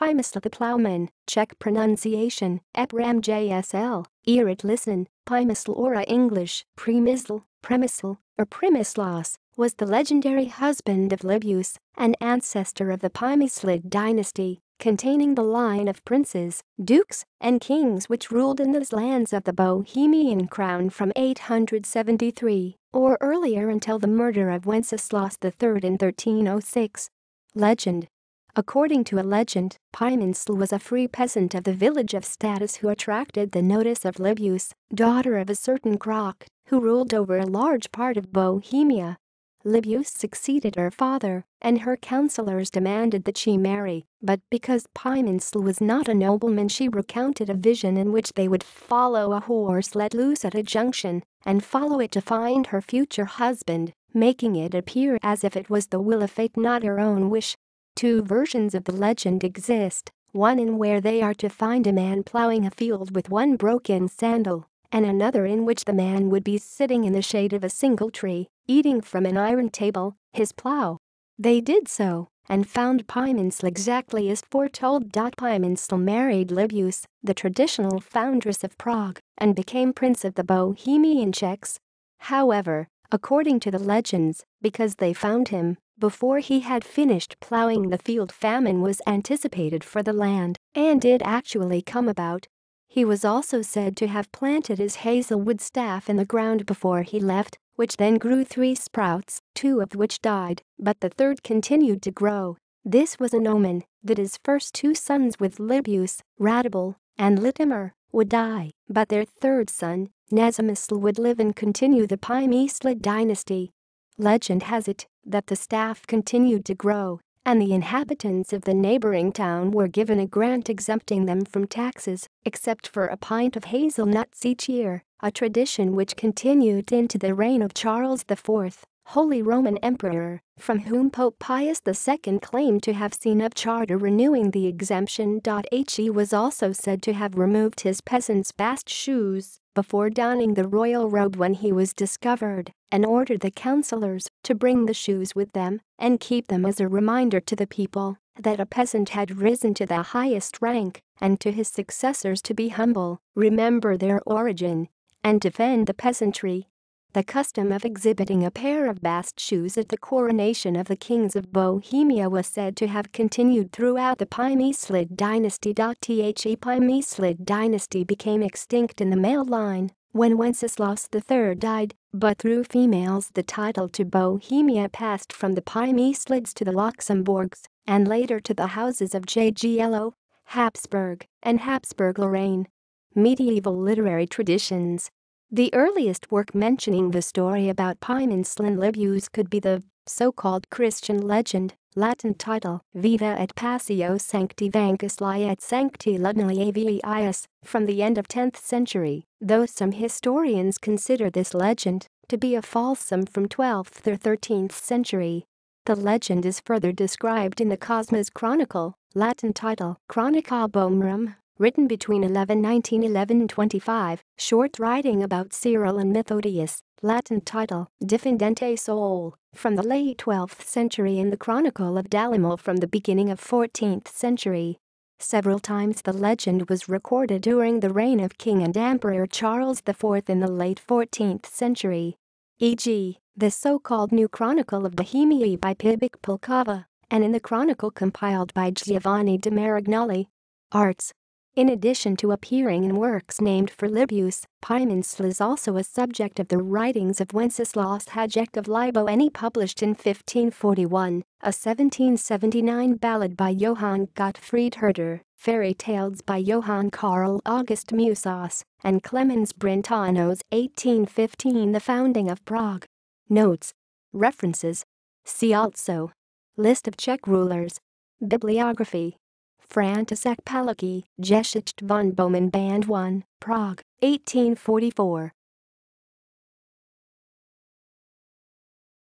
Přemysl the Ploughman, Czech pronunciation, Premysl, Erit listen, Přemysl Oráč English, Premysl, Premysl, or Primislaus, was the legendary husband of Libuše, an ancestor of the Přemyslid dynasty, containing the line of princes, dukes, and kings which ruled in those lands of the Bohemian Crown from 873 or earlier until the murder of Wenceslaus III in 1306. Legend. According to a legend, Premysl was a free peasant of the village of Status who attracted the notice of Libuše, daughter of a certain Croc, who ruled over a large part of Bohemia. Libuše succeeded her father, and her counselors demanded that she marry, but because Premysl was not a nobleman, she recounted a vision in which they would follow a horse let loose at a junction and follow it to find her future husband, making it appear as if it was the will of fate, not her own wish. Two versions of the legend exist, one in where they are to find a man plowing a field with one broken sandal, and another in which the man would be sitting in the shade of a single tree, eating from an iron table, his plow. They did so, and found Premysl exactly as foretold. Premysl married Libuše, the traditional foundress of Prague, and became prince of the Bohemian Czechs. However, according to the legends, because they found him before he had finished plowing the field, famine was anticipated for the land, and did actually come about. He was also said to have planted his hazelwood staff in the ground before he left, which then grew 3 sprouts, 2 of which died, but the third continued to grow. This was an omen that his first 2 sons with Libuše, Radibal and Litimer, would die, but their third son, Přemysl, would live and continue the Primislaus dynasty. Legend has it that the staff continued to grow, and the inhabitants of the neighboring town were given a grant exempting them from taxes, except for a pint of hazelnuts each year, a tradition which continued into the reign of Charles IV, Holy Roman Emperor, from whom Pope Pius II claimed to have seen a charter renewing the exemption. He was also said to have removed his peasant's bast shoes before donning the royal robe when he was discovered, and ordered the councillors to bring the shoes with them and keep them as a reminder to the people that a peasant had risen to the highest rank, and to his successors to be humble, remember their origin, and defend the peasantry. The custom of exhibiting a pair of bast shoes at the coronation of the kings of Bohemia was said to have continued throughout the Přemyslid dynasty. The Přemyslid dynasty became extinct in the male line when Wenceslaus III died, but through females the title to Bohemia passed from the Přemyslids to the Luxembourgs, and later to the houses of Jagelló, Habsburg, and Habsburg-Lorraine. Medieval literary traditions. The earliest work mentioning the story about Přemysl and Libuše could be the so-called Christian legend, Latin title, Viva et Passio Sancti Wenceslai et Sancti Ludmiliae Viis, from the end of 10th century, though some historians consider this legend to be a falsum from 12th or 13th century. The legend is further described in the Cosmas Chronicle, Latin title, Chronica Boehmerum, written between 1119 and 1125, short writing about Cyril and Methodius, Latin title, Diffidente Sol, from the late 12th century, and the Chronicle of Dallimel from the beginning of 14th century. Several times the legend was recorded during the reign of King and Emperor Charles IV in the late 14th century. E.g., the so-called New Chronicle of Bohemia by Pibic Pulkova, and in the chronicle compiled by Giovanni de Marignolli. Arts. In addition to appearing in works named for Libuše, Přemysl is also a subject of the writings of Wenceslaus Hajek of Libuše, published in 1541, a 1779 ballad by Johann Gottfried Herder, fairy tales by Johann Karl August Musas, and Clemens Brentano's 1815 The Founding of Prague. Notes. References. See also. List of Czech rulers. Bibliography. František Palacký, Geschichte von Böhmen Band 1, Prague, 1844.